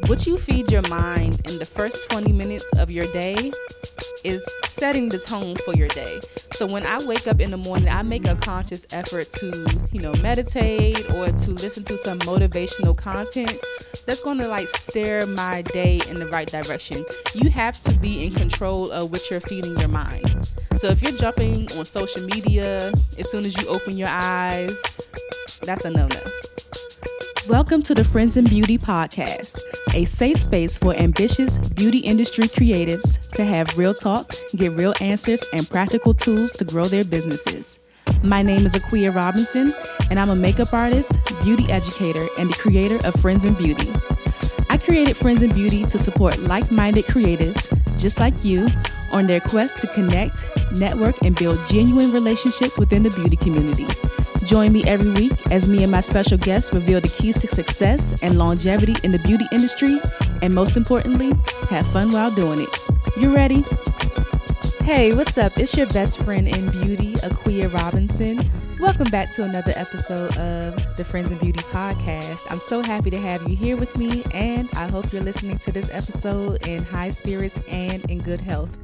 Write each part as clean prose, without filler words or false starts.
What you feed your mind in the first 20 minutes of your day is setting the tone for your day. So when I wake up in the morning, I make a conscious effort to, meditate or to listen to some motivational content that's going to steer my day in the right direction. You have to be in control of what you're feeding your mind. So if you're jumping on social media as soon as you open your eyes, that's a no-no. Welcome to the Friends in Beauty podcast, a safe space for ambitious beauty industry creatives to have real talk, get real answers, and practical tools to grow their businesses. My name is Akua Robinson, and I'm a makeup artist, beauty educator, and the creator of Friends in Beauty. I created Friends in Beauty to support like-minded creatives just like you on their quest to connect, network, and build genuine relationships within the beauty community. Join me every week as me and my special guests reveal the keys to success and longevity in the beauty industry, and most importantly, have fun while doing it. You ready? Hey, what's up? It's your best friend in beauty, Akua Robinson. Welcome back to another episode of the Friends in Beauty podcast. I'm so happy to have you here with me, and I hope you're listening to this episode in high spirits and in good health.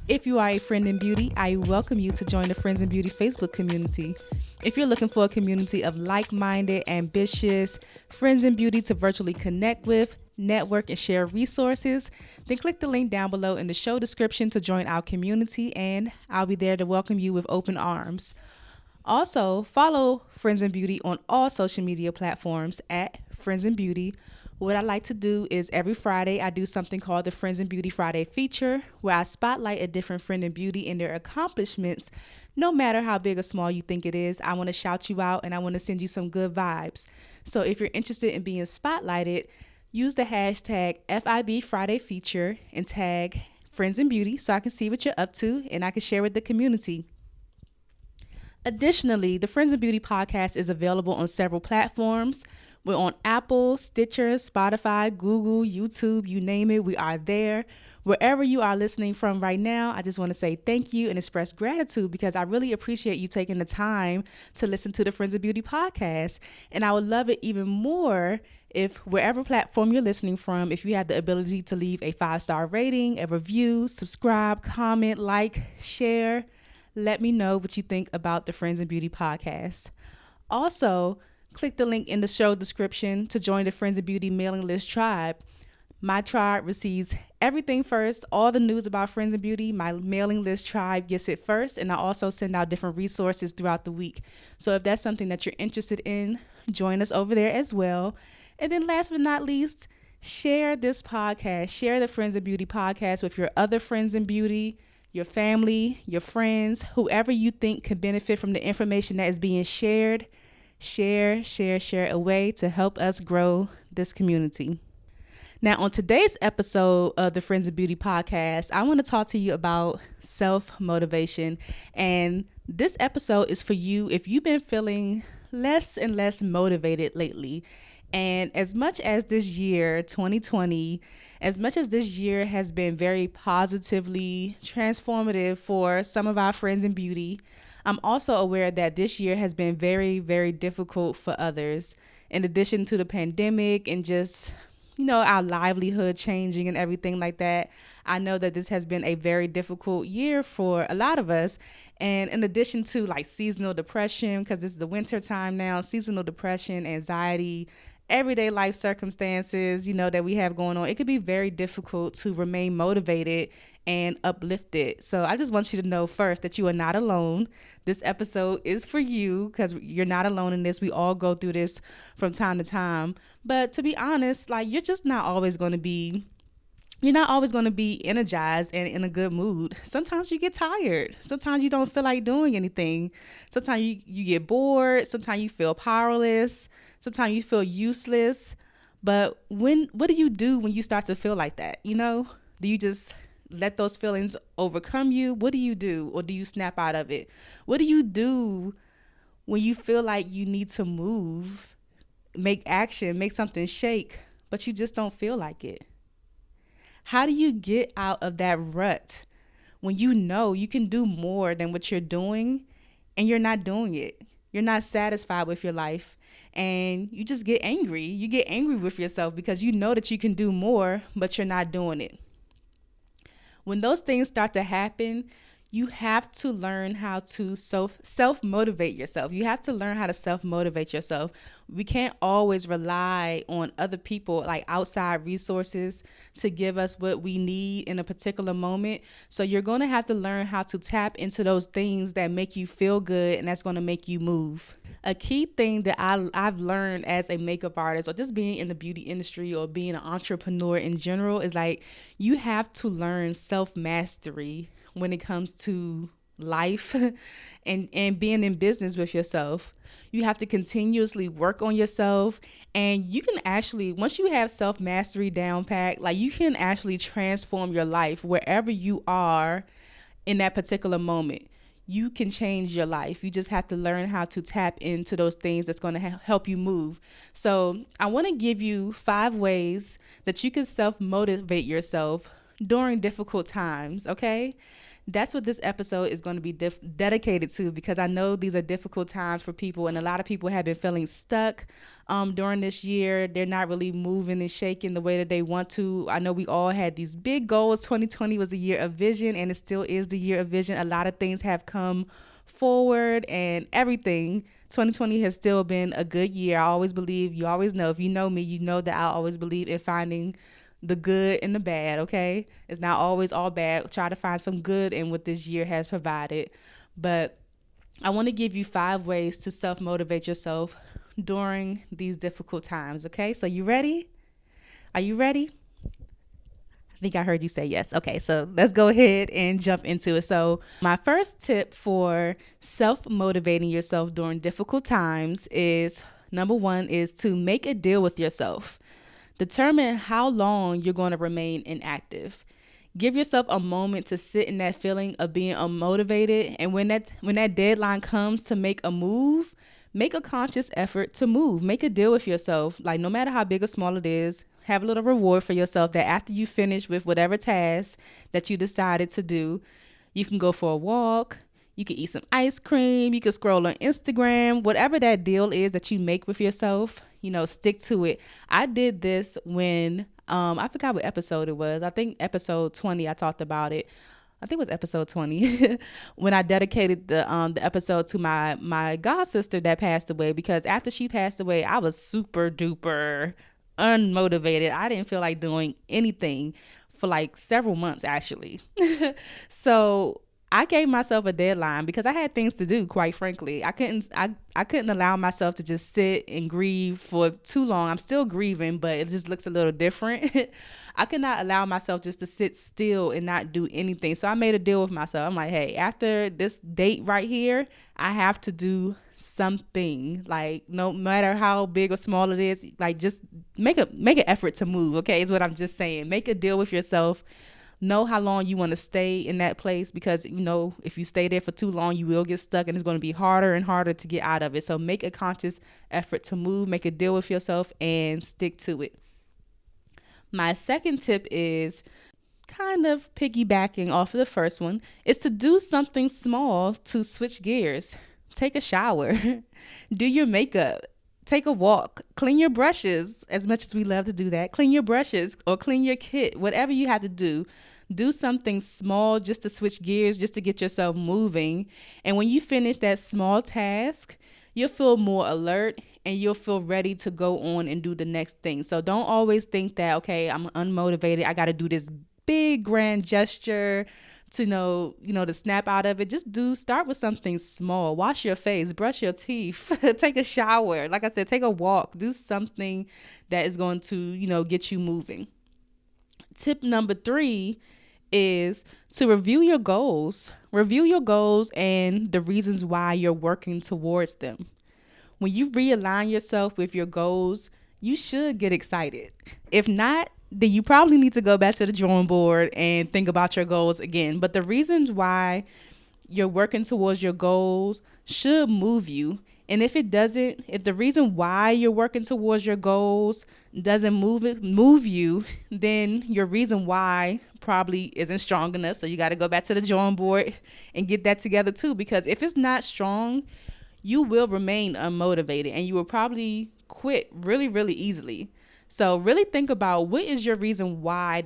If you are a friend in beauty, I welcome you to join the Friends in Beauty Facebook community. If you're looking for a community of like-minded, ambitious friends in beauty to virtually connect with, network, and share resources, then click the link down below in the show description to join our community, and I'll be there to welcome you with open arms. Also, follow Friends in Beauty on all social media platforms at Friends in Beauty. What I like to do is every Friday, I do something called the Friends in Beauty Friday feature, where I spotlight a different friend in beauty and their accomplishments. No matter how big or small you think it is, I want to shout you out and I want to send you some good vibes. So if you're interested in being spotlighted, use the hashtag FIB Friday feature and tag Friends in Beauty so I can see what you're up to and I can share with the community. Additionally, the Friends in Beauty podcast is available on several platforms. We're on Apple, Stitcher, Spotify, Google, YouTube, you name it, we are there. Wherever you are listening from right now, I just want to say thank you and express gratitude because I really appreciate you taking the time to listen to the Friends of Beauty podcast. And I would love it even more if wherever platform you're listening from, if you have the ability to leave a 5-star rating, a review, subscribe, comment, like, share, let me know what you think about the Friends of Beauty podcast. Also, click the link in the show description to join the Friends of Beauty mailing list tribe. My tribe receives everything first, all the news about Friends in Beauty. My mailing list tribe gets it first, and I also send out different resources throughout the week. So if that's something that you're interested in, join us over there as well. And then last but not least, share this podcast. Share the Friends in Beauty podcast with your other friends in beauty, your family, your friends, whoever you think could benefit from the information that is being shared. Share away to help us grow this community. Now, on today's episode of the Friends of Beauty podcast, I want to talk to you about self-motivation. And this episode is for you if you've been feeling less and less motivated lately. And as much as this year, 2020, as much as this year has been very positively transformative for some of our friends in beauty, I'm also aware that this year has been very, very difficult for others. In addition to the pandemic and just our livelihood changing and everything like that. I know that this has been a very difficult year for a lot of us. And in addition to seasonal depression, because this is the winter time now, seasonal depression, anxiety, everyday life circumstances, that we have going on, it could be very difficult to remain motivated and uplifted. So I just want you to know first that you are not alone. This episode is for you because you're not alone in this. We all go through this from time to time. But to be honest, you're just not always going to be energized and in a good mood. Sometimes you get tired. Sometimes you don't feel like doing anything. Sometimes you get bored. Sometimes you feel powerless. Sometimes you feel useless. But what do you do when you start to feel like that? Do you just let those feelings overcome you? What do you do? Or do you snap out of it? What do you do when you feel like you need to move, make action, make something shake, but you just don't feel like it? How do you get out of that rut when you know you can do more than what you're doing and you're not doing it? You're not satisfied with your life and you just get angry. You get angry with yourself because you know that you can do more, but you're not doing it. When those things start to happen, you have to learn how to self motivate yourself. You have to learn how to self motivate yourself. We can't always rely on other people, like outside resources, to give us what we need in a particular moment. So you're going to have to learn how to tap into those things that make you feel good, and that's going to make you move. A key thing that I've learned as a makeup artist, or just being in the beauty industry, or being an entrepreneur in general, is like you have to learn self mastery when it comes to life and being in business with yourself. You have to continuously work on yourself, and you can actually, once you have self mastery down pat, like you can actually transform your life wherever you are in that particular moment. You can change your life. You just have to learn how to tap into those things that's going to help you move. So I want to give you 5 ways that you can self-motivate yourself during difficult times, okay? That's what this episode is going to be dedicated to, because I know these are difficult times for people, and a lot of people have been feeling stuck during this year. They're not really moving and shaking the way that they want to. I know we all had these big goals. 2020 was a year of vision, and it still is the year of vision. A lot of things have come forward and everything. 2020 has still been a good year. I always believe, you always know, if you know me, you know that I always believe in finding the good and the bad, okay? It's not always all bad. Try to find some good in what this year has provided. But I want to give you 5 ways to self-motivate yourself during these difficult times, okay? So you ready? Are you ready? I think I heard you say yes. Okay, so let's go ahead and jump into it. So my first tip for self-motivating yourself during difficult times is, number 1, is to make a deal with yourself. Determine how long you're going to remain inactive. Give yourself a moment to sit in that feeling of being unmotivated. And when that deadline comes to make a move, make a conscious effort to move. Make a deal with yourself. Like, no matter how big or small it is, have a little reward for yourself that after you finish with whatever task that you decided to do, you can go for a walk. You can eat some ice cream. You can scroll on Instagram. Whatever that deal is that you make with yourself, stick to it. I did this when, I forgot what episode it was. I think episode 20, I talked about it. I think it was episode 20 when I dedicated the episode to my god sister that passed away, because after she passed away, I was super duper unmotivated. I didn't feel like doing anything for like several months, actually. So I gave myself a deadline because I had things to do, quite frankly. I couldn't allow myself to just sit and grieve for too long. I'm still grieving, but it just looks a little different. I could not allow myself just to sit still and not do anything. So I made a deal with myself. I'm like, hey, after this date right here, I have to do something. Like, no matter how big or small it is, like, just make an effort to move, okay, is what I'm just saying. Make a deal with yourself. Know how long you want to stay in that place, because if you stay there for too long, you will get stuck, and it's going to be harder and harder to get out of it. So make a conscious effort to move, make a deal with yourself, and stick to it. My second tip is kind of piggybacking off of the first one, is to do something small to switch gears. Take a shower, do your makeup, take a walk, clean your brushes. As much as we love to do that, clean your brushes or clean your kit, whatever you have to do. Do something small just to switch gears, just to get yourself moving. And when you finish that small task, you'll feel more alert and you'll feel ready to go on and do the next thing. So don't always think that, okay, I'm unmotivated, I got to do this big grand gesture to to snap out of it. Just start with something small. Wash your face, brush your teeth, take a shower. Like I said, take a walk. Do something that is going to, get you moving. Tip number 3 is to review your goals. Review your goals and the reasons why you're working towards them. When you realign yourself with your goals, you should get excited. If not, then you probably need to go back to the drawing board and think about your goals again. But the reasons why you're working towards your goals should move you. And if the reason why you're working towards your goals doesn't move you, then your reason why probably isn't strong enough. So you got to go back to the drawing board and get that together too. Because if it's not strong, you will remain unmotivated and you will probably quit really, really easily. So really think about what is your reason why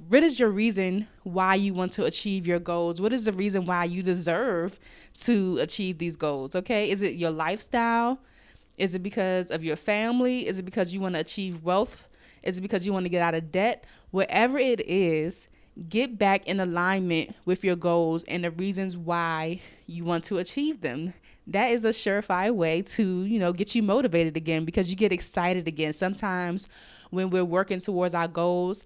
what is your reason why you want to achieve your goals? What is the reason why you deserve to achieve these goals? Okay. Is it your lifestyle? Is it because of your family? Is it because you want to achieve wealth? Is it because you want to get out of debt? Whatever it is, get back in alignment with your goals and the reasons why you want to achieve them. That is a surefire way to, get you motivated again because you get excited again. Sometimes when we're working towards our goals,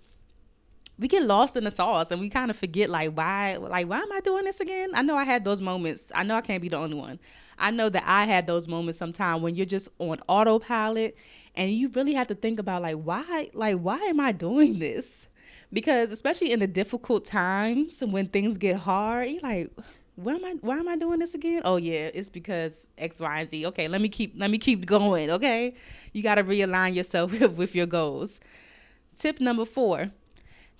we get lost in the sauce and we kind of forget why am I doing this again? I know I had those moments. I know I can't be the only one. I know that I had those moments sometimes when you're just on autopilot and you really have to think about why am I doing this? Because especially in the difficult times when things get hard, you're like, why am I doing this again? Oh yeah, it's because X, Y, and Z. Okay, let me keep going, okay? You gotta realign yourself with your goals. Tip number 4.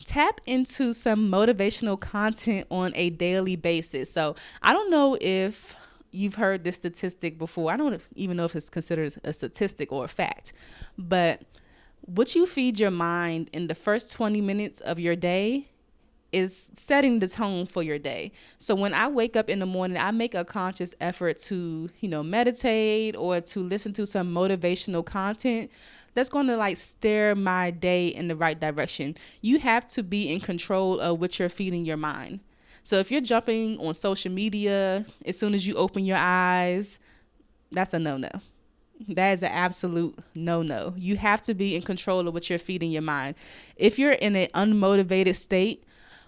Tap into some motivational content on a daily basis. So I don't know if you've heard this statistic before. I don't even know if it's considered a statistic or a fact, but what you feed your mind in the first 20 minutes of your day is setting the tone for your day. So when I wake up in the morning, I make a conscious effort to, meditate or to listen to some motivational content that's going to steer my day in the right direction. You have to be in control of what you're feeding your mind. So if you're jumping on social media as soon as you open your eyes, that's a no-no. That is an absolute no-no. You have to be in control of what you're feeding your mind. If you're in an unmotivated state,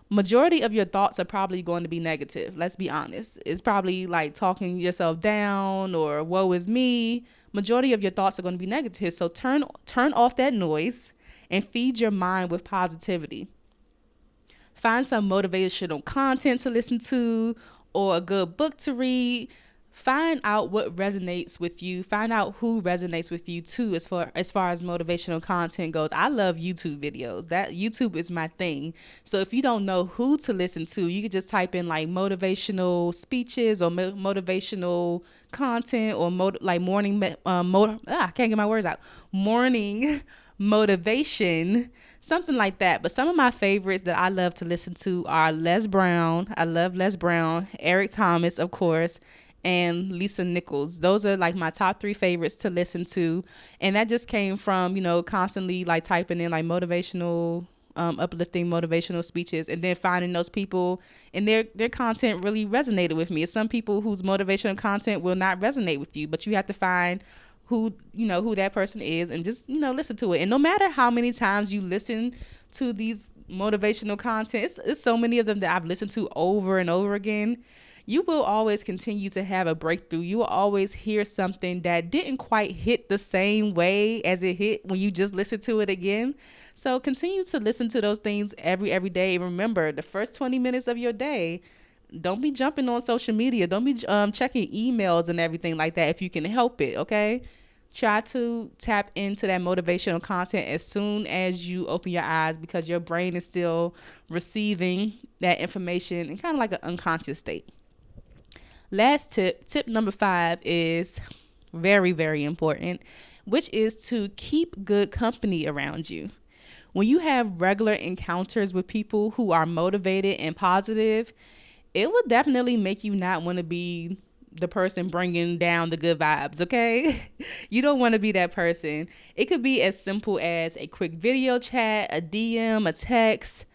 majority of your thoughts are probably going to be negative. Let's be honest. It's probably talking yourself down or woe is me. Majority of your thoughts are going to be negative. So turn off that noise and feed your mind with positivity. Find some motivational content to listen to or a good book to read. Find out what resonates with you. Find out who resonates with you too as far as motivational content goes. I love YouTube videos. That YouTube is my thing. So if you don't know who to listen to, you could just type in motivational speeches or motivational content or morning I can't get my words out. Morning motivation, something like that. But some of my favorites that I love to listen to are Les Brown. I love Les Brown, Eric Thomas, of course, and Lisa Nichols. Those are my top 3 favorites to listen to. And that just came from, constantly typing in motivational, uplifting motivational speeches and then finding those people and their content really resonated with me. It's some people whose motivational content will not resonate with you, but you have to find who that person is and just, listen to it. And no matter how many times you listen to these motivational content, it's so many of them that I've listened to over and over again, you will always continue to have a breakthrough. You will always hear something that didn't quite hit the same way as it hit when you just listened to it again. So continue to listen to those things every day. Remember, the first 20 minutes of your day, don't be jumping on social media. Don't be checking emails and everything like that if you can help it, okay? Try to tap into that motivational content as soon as you open your eyes because your brain is still receiving that information in kind of an unconscious state. Last tip number 5 is very, very important, which is to keep good company around you. When you have regular encounters with people who are motivated and positive, it will definitely make you not want to be the person bringing down the good vibes, okay? You don't want to be that person. It could be as simple as a quick video chat, a DM, a text,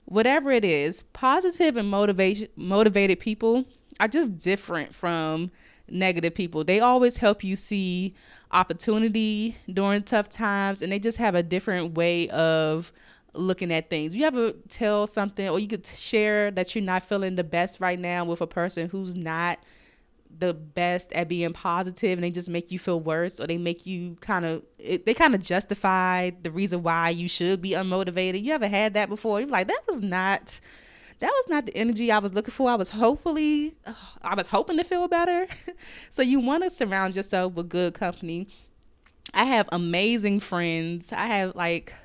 whatever it is. Positive and motivated people are just different from negative people. They always help you see opportunity during tough times, and they just have a different way of looking at things. You ever tell something or you could share that you're not feeling the best right now with a person who's not the best at being positive and they just make you feel worse, or they make you kind of justify the reason why you should be unmotivated? You ever had that before? You're like, that was not the energy I was looking for. I was hoping to feel better. So you want to surround yourself with good company. I have amazing friends. I have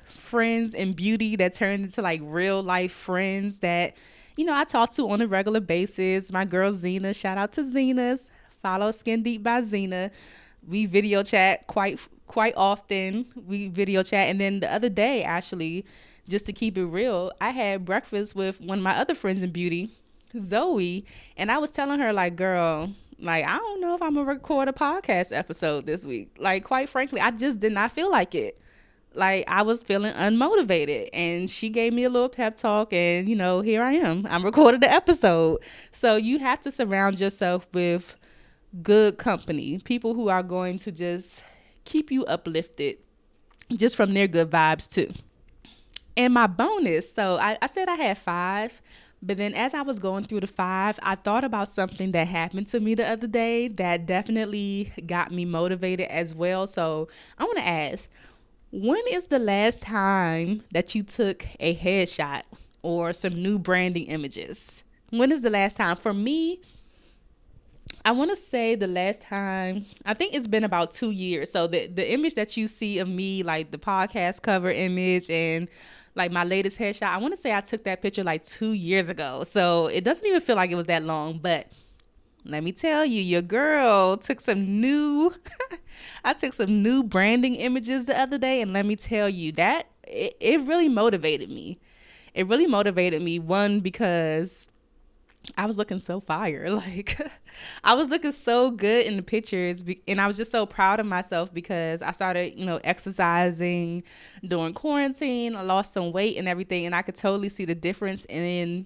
friends in beauty that turned into real life friends that, I talk to on a regular basis. My girl Zena, shout out to Zena's Follow Skin Deep by Zena. We video chat quite often. We video chat. And then the other day, actually, just to keep it real, I had breakfast with one of my other friends in beauty, Zoe, and I was telling her, like, girl, like, I don't know if I'm gonna record a podcast episode this week. Like, quite frankly, I just did not feel like it. Like, I was feeling unmotivated, and she gave me a little pep talk, and here I am. I'm recording the episode. So you have to surround yourself with good company, people who are going to just keep you uplifted just from their good vibes too. And my bonus, so I said I had 5, but then as I was going through the 5, I thought about something that happened to me the other day that definitely got me motivated as well. So I want to ask, when is the last time that you took a headshot or some new branding images? When is the last time? For me, I want to say the last time, I think it's been about 2 years. So the image that you see of me, like the podcast cover image and like my latest headshot, I want to say I took that picture like 2 years ago. So it doesn't even feel like it was that long, but let me tell you, your girl took some new, I took some new branding images the other day, and let me tell you that it really motivated me. It really motivated me, one, because I was looking so fire. Like, I was looking so good in the pictures, and I was just so proud of myself because I started, exercising during quarantine. I lost some weight and everything, and I could totally see the difference in,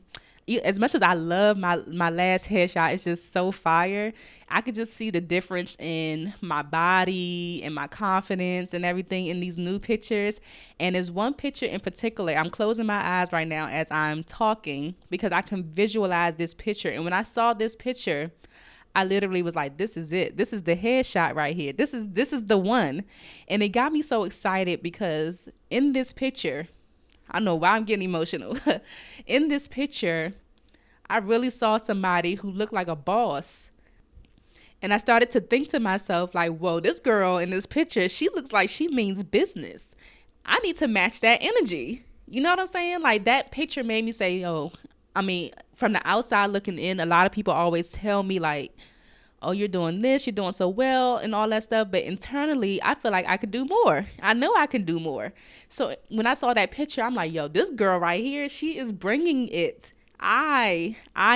as much as I love my last headshot, it's just so fire. I could just see the difference in my body and my confidence and everything in these new pictures. And there's one picture in particular, I'm closing my eyes right now as I'm talking because I can visualize this picture. And when I saw this picture, I literally was like, this is it. This is the headshot right here. This is the one. And it got me so excited because in this picture, I don't know why I'm getting emotional. In this picture, I really saw somebody who looked like a boss. And I started to think to myself, like, whoa, this girl in this picture, she looks like she means business. I need to match that energy. You know what I'm saying? Like, that picture made me say, from the outside looking in, a lot of people always tell me, like, oh, you're doing this, you're doing so well and all that stuff. But internally, I feel like I could do more. I know I can do more. So when I saw that picture, I'm like, yo, this girl right here, she is bringing it. I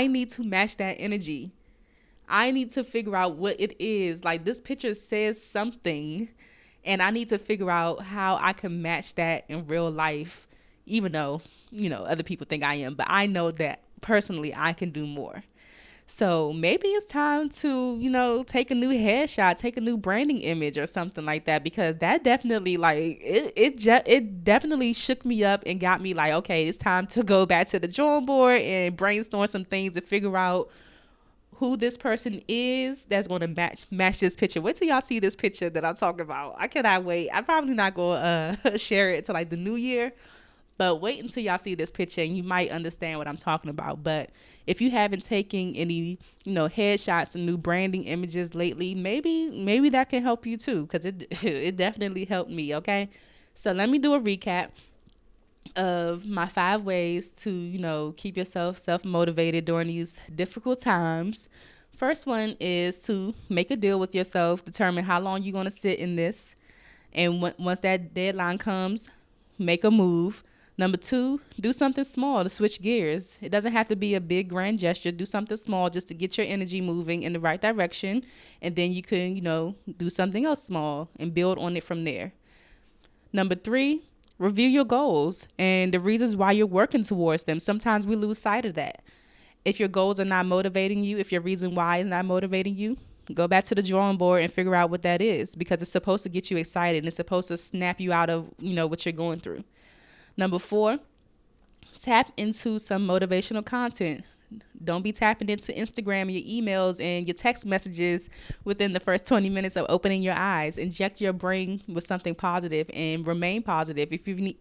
need to match that energy. I need to figure out what it is. Like, this picture says something, and I need to figure out how I can match that in real life, even though, other people think I am. But I know that personally I can do more. So maybe it's time to, take a new headshot, take a new branding image or something like that, because that definitely, like, it definitely shook me up and got me like, okay, it's time to go back to the drawing board and brainstorm some things and figure out who this person is that's going to match this picture. Wait till y'all see this picture that I'm talking about. I cannot wait. I'm probably not going to share it till like the new year. But wait until y'all see this picture and you might understand what I'm talking about. But if you haven't taken any, headshots and new branding images lately, maybe that can help you too, because it definitely helped me, okay? So let me do a recap of my 5 ways to, keep yourself self-motivated during these difficult times. First one is to make a deal with yourself, determine how long you're going to sit in this. And once that deadline comes, make a move. Number 2, do something small to switch gears. It doesn't have to be a big grand gesture. Do something small just to get your energy moving in the right direction. And then you can, do something else small and build on it from there. Number 3, review your goals and the reasons why you're working towards them. Sometimes we lose sight of that. If your goals are not motivating you, if your reason why is not motivating you, go back to the drawing board and figure out what that is, because it's supposed to get you excited and it's supposed to snap you out of, what you're going through. Number 4, tap into some motivational content. Don't be tapping into Instagram, your emails, and your text messages within the first 20 minutes of opening your eyes. Inject your brain with something positive and remain positive. Even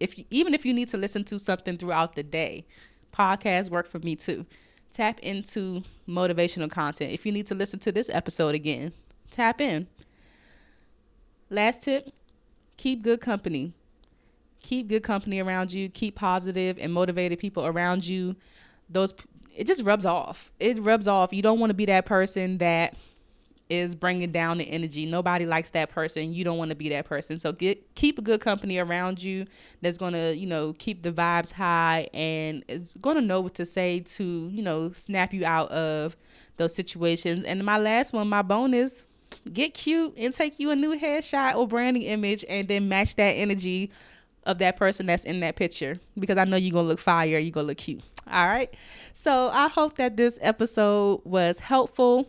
if you need to listen to something throughout the day, podcasts work for me too. Tap into motivational content. If you need to listen to this episode again, tap in. Last tip, keep good company. Keep good company around you. Keep positive and motivated people around you. It just rubs off. It rubs off. You don't want to be that person that is bringing down the energy. Nobody likes that person. You don't want to be that person. So keep a good company around you that's going to, keep the vibes high and is going to know what to say to, snap you out of those situations. And my last one, my bonus, get cute and take you a new headshot or branding image and then match that energy of that person that's in that picture, because I know you're going to look fire. You're going to look cute. All right. So I hope that this episode was helpful.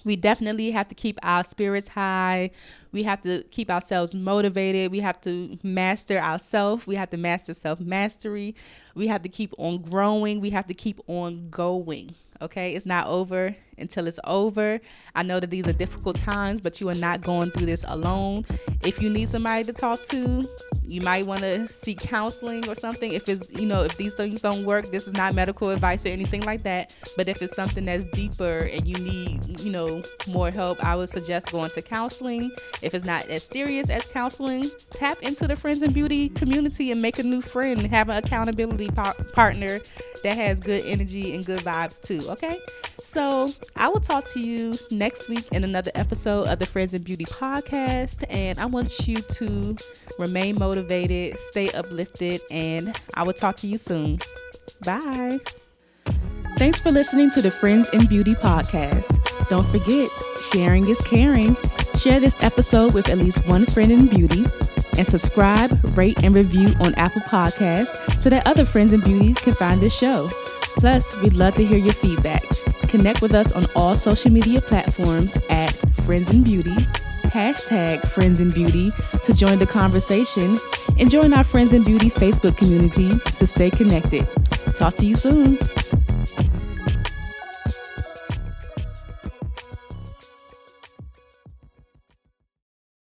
We definitely have to keep our spirits high. We have to keep ourselves motivated. We have to master ourselves. We have to master self-mastery. We have to keep on growing. We have to keep on going. Okay, it's not over until it's over. I know that these are difficult times, but you are not going through this alone. If you need somebody to talk to, you might want to seek counseling or something. If it's, if these things don't work, this is not medical advice or anything like that. But if it's something that's deeper and you need, more help, I would suggest going to counseling. If it's not as serious as counseling, tap into the Friends in Beauty community and make a new friend. Have an accountability partner that has good energy and good vibes too. Okay, so I will talk to you next week in another episode of the Friends in Beauty podcast, and I want you to remain motivated, stay uplifted, and I will talk to you soon. Bye. Thanks for listening to the Friends in Beauty podcast. Don't forget, sharing is caring. Share this episode with at least one friend in beauty, and subscribe, rate, and review on Apple Podcasts so that other friends in beauty can find this show. Plus, we'd love to hear your feedback. Connect with us on all social media platforms at Friends in Beauty, #Friends in Beauty to join the conversation, and join our Friends in Beauty Facebook community to stay connected. Talk to you soon.